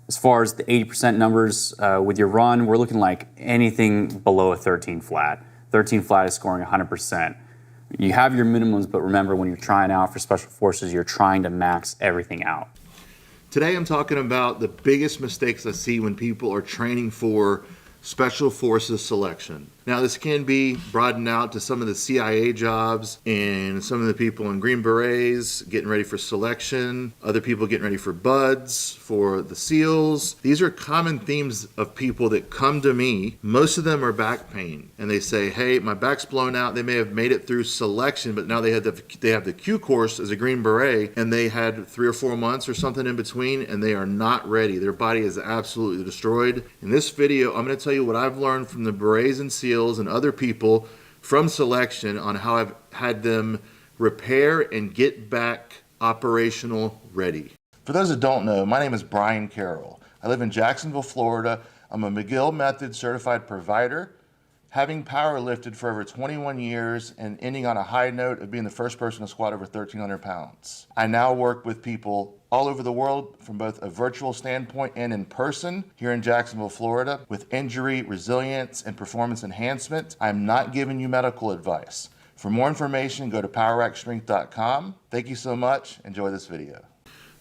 As far as the 80% numbers with your run, we're looking like anything below a 13 flat. 13 flat is scoring 100%. You have your minimums, but remember when you're trying out for special forces, you're trying to max everything out. Today I'm talking about the biggest mistakes I see when people are training for Special Forces selection. Now this can be broadened out to some of the CIA jobs and some of the people in Green Berets getting ready for selection, other people getting ready for buds, for the SEALs. These are common themes of people that come to me. Most of them are back pain and they say, hey, my back's blown out. They may have made it through selection, but now they have the Q course as a Green Beret and they had 3 or 4 months or something in between and they are not ready. Their body is absolutely destroyed. In this video, I'm going to tell you what I've learned from the Berets and SEALs and other people from selection on how I've had them repair and get back operational ready. For those that don't know, my name is Brian Carroll. I live in Jacksonville, Florida. I'm a McGill Method certified provider, having powerlifted for over 21 years and ending on a high note of being the first person to squat over 1,300 pounds. I now work with people all over the world from both a virtual standpoint and in person here in Jacksonville, Florida, with injury, resilience, and performance enhancement. I'm not giving you medical advice. For more information, go to powerrackstrength.com. Thank you so much. Enjoy this video.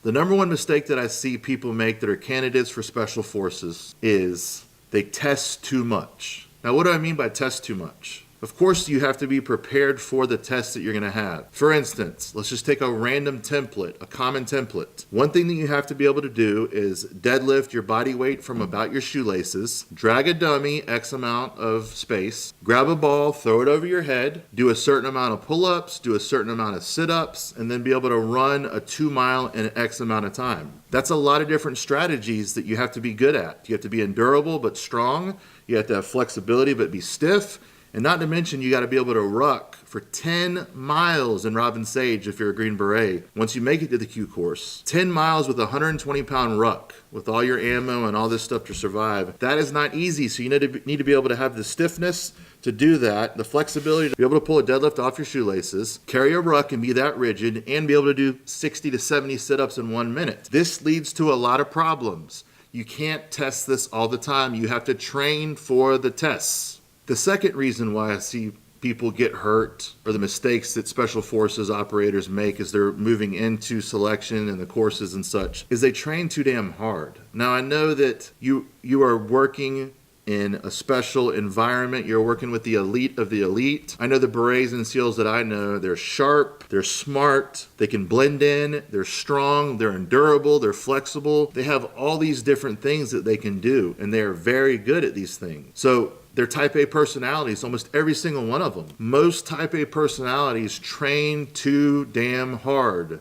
The number one mistake that I see people make that are candidates for Special Forces is they test too much. Now, what do I mean by test too much? Of course, you have to be prepared for the test that you're going to have. For instance, let's just take a random template, a common template. One thing that you have to be able to do is deadlift your body weight from about your shoelaces, drag a dummy X amount of space, grab a ball, throw it over your head, do a certain amount of pull-ups, do a certain amount of sit-ups, and then be able to run a 2 mile in X amount of time. That's a lot of different strategies that you have to be good at. You have to be endurable but strong. You have to have flexibility but be stiff. And not to mention, you got to be able to ruck for 10 miles in Robin Sage if you're a Green Beret. Once you make it to the Q course, 10 miles with a 120-pound ruck with all your ammo and all this stuff to survive. That is not easy. So you need to be able to have the stiffness to do that, the flexibility to be able to pull a deadlift off your shoelaces, carry a ruck and be that rigid, and be able to do 60 to 70 sit-ups in 1 minute. This leads to a lot of problems. You can't test this all the time. You have to train for the tests. The second reason why I see people get hurt, or the mistakes that Special Forces operators make as they're moving into selection and the courses and such, is they train too damn hard. Now I know that you are working in a special environment. You're working with the elite of the elite. I know the Berets and SEALs that I know, they're sharp, they're smart, they can blend in, they're strong, they're endurable, they're flexible. They have all these different things that they can do, and they're very good at these things. So they're type A personalities, almost every single one of them. Most type A personalities train too damn hard.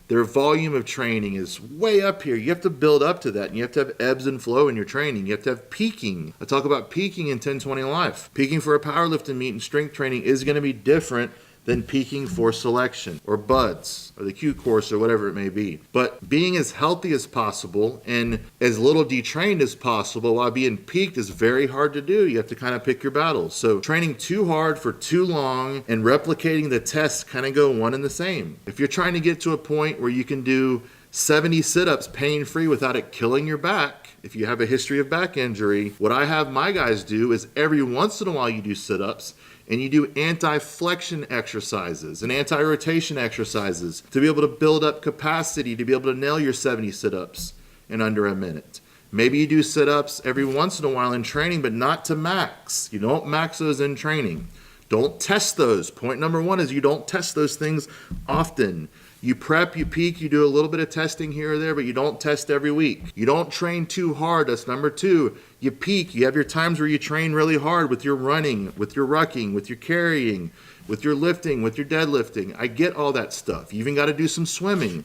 Their volume of training is way up here. You have to build up to that, and you have to have ebbs and flow in your training. You have to have peaking. I talk about peaking in 1020 Life. Peaking for a powerlifting meet and strength training is going to be different than peaking for selection or buds or the Q course or whatever it may be. But being as healthy as possible and as little detrained as possible while being peaked is very hard to do. You have to kind of pick your battles. So training too hard for too long and replicating the tests kind of go one and the same. If you're trying to get to a point where you can do 70 sit-ups pain-free without it killing your back, if you have a history of back injury, what I have my guys do is every once in a while you do sit-ups and you do anti-flexion exercises and anti-rotation exercises to be able to build up capacity to be able to nail your 70 sit-ups in under a minute. Maybe you do sit-ups every once in a while in training, but not to max. You don't max those in training. Don't test those. Point number one is you don't test those things often. You prep, you peak, you do a little bit of testing here or there, but you don't test every week. You don't train too hard. That's number two. You peak. You have your times where you train really hard with your running, with your rucking, with your carrying, with your lifting, with your deadlifting. I get all that stuff. You even got to do some swimming,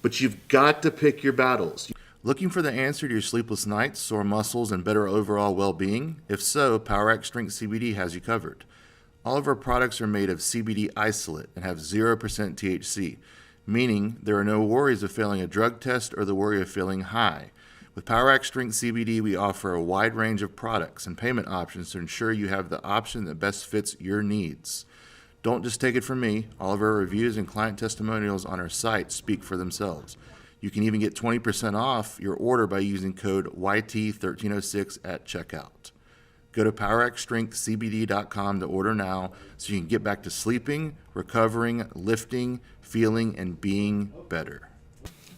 but you've got to pick your battles. Looking for the answer to your sleepless nights, sore muscles, and better overall well-being? If so, PowerAct Strength CBD has you covered. All of our products are made of CBD isolate and have 0% THC. Meaning there are no worries of failing a drug test or the worry of feeling high. With PowerAct Strength CBD, we offer a wide range of products and payment options to ensure you have the option that best fits your needs. Don't just take it from me. All of our reviews and client testimonials on our site speak for themselves. You can even get 20% off your order by using code YT1306 at checkout. Go to powerxstrengthcbd.com to order now so you can get back to sleeping, recovering, lifting, feeling, and being better.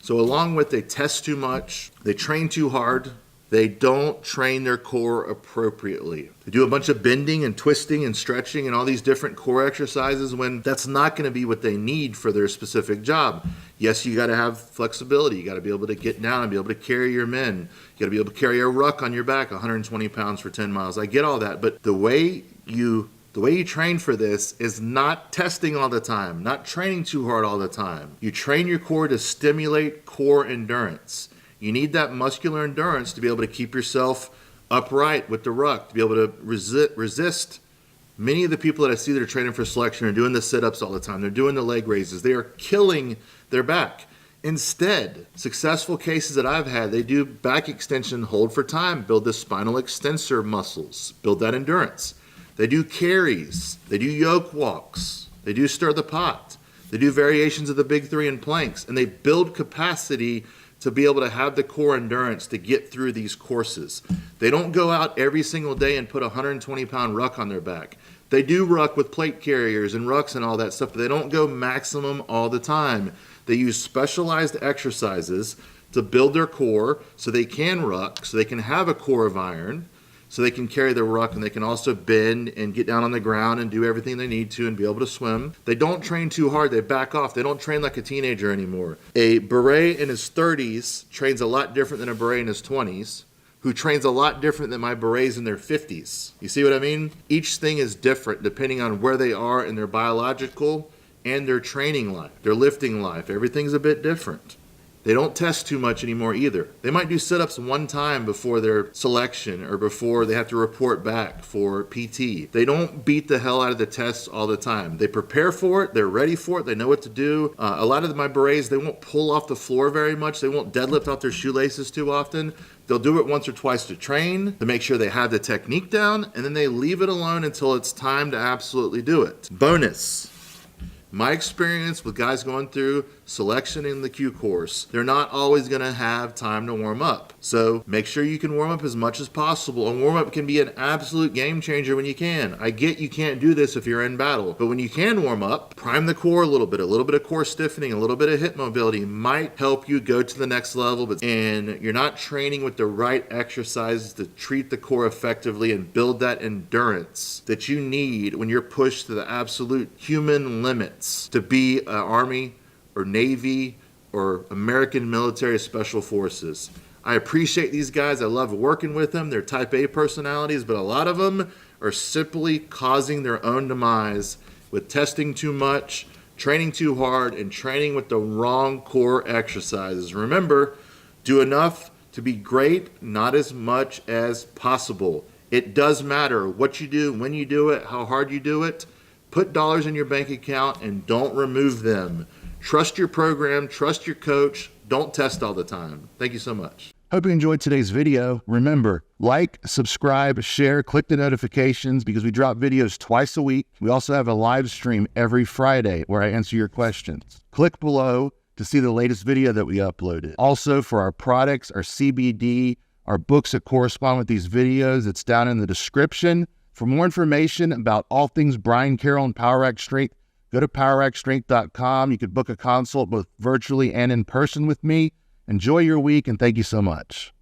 So along with they test too much, they train too hard, they don't train their core appropriately. They do a bunch of bending and twisting and stretching and all these different core exercises when that's not going to be what they need for their specific job. Yes, you got to have flexibility. You got to be able to get down and be able to carry your men. You got to be able to carry a ruck on your back, 120 pounds for 10 miles. I get all that, but the way you train for this is not testing all the time, not training too hard all the time. You train your core to stimulate core endurance. You need that muscular endurance to be able to keep yourself upright with the ruck, to be able to resist. Many of the people that I see that are training for selection are doing the sit-ups all the time. They're doing the leg raises. They are killing their back. Instead, successful cases that I've had, they do back extension, hold for time, build the spinal extensor muscles, build that endurance. They do carries. They do yoke walks. They do stir the pot. They do variations of the big three and planks, and they build capacity to be able to have the core endurance to get through these courses. They don't go out every single day and put a 120-pound ruck on their back. They do ruck with plate carriers and rucks and all that stuff, but they don't go maximum all the time. They use specialized exercises to build their core so they can ruck, so they can have a core of iron, so they can carry their ruck, and they can also bend and get down on the ground and do everything they need to and be able to swim. They don't train too hard. They back off. They don't train like a teenager anymore. A beret in his 30s trains a lot different than a beret in his 20s, who trains a lot different than my berets in their 50s. You see what I mean? Each thing is different depending on where they are in their biological and their training life, their lifting life. Everything's a bit different. They don't test too much anymore either. They might do sit-ups one time before their selection or before they have to report back for PT. They don't beat the hell out of the tests all the time. They prepare for it. They're ready for it. They know what to do. A lot of my berets, they won't pull off the floor very much. They won't deadlift out their shoelaces too often. They'll do it once or twice to train, to make sure they have the technique down, and then they leave it alone until it's time to absolutely do it. Bonus. My experience with guys going through selection in the Q course, they're not always going to have time to warm up. So make sure you can warm up as much as possible. And warm up can be an absolute game changer when you can. I get you can't do this if you're in battle, but when you can warm up, prime the core a little bit of core stiffening, a little bit of hip mobility might help you go to the next level. And you're not training with the right exercises to treat the core effectively and build that endurance that you need when you're pushed to the absolute human limit to be an Army or Navy or American military special forces. I appreciate these guys. I love working with them. They're type A personalities, but a lot of them are simply causing their own demise with testing too much, training too hard, and training with the wrong core exercises. Remember, do enough to be great, not as much as possible. It does matter what you do, when you do it, how hard you do it. Put dollars in your bank account and don't remove them. Trust your program, trust your coach. Don't test all the time. Thank you so much. Hope you enjoyed today's video. Remember, like, subscribe, share, click the notifications because we drop videos twice a week. We also have a live stream every Friday where I answer your questions. Click below to see the latest video that we uploaded. Also, for our products, our CBD, our books that correspond with these videos, it's down in the description. For more information about all things Brian Carroll and PowerX Strength, go to powerxstrength.com. You could book a consult both virtually and in person with me. Enjoy your week, and thank you so much.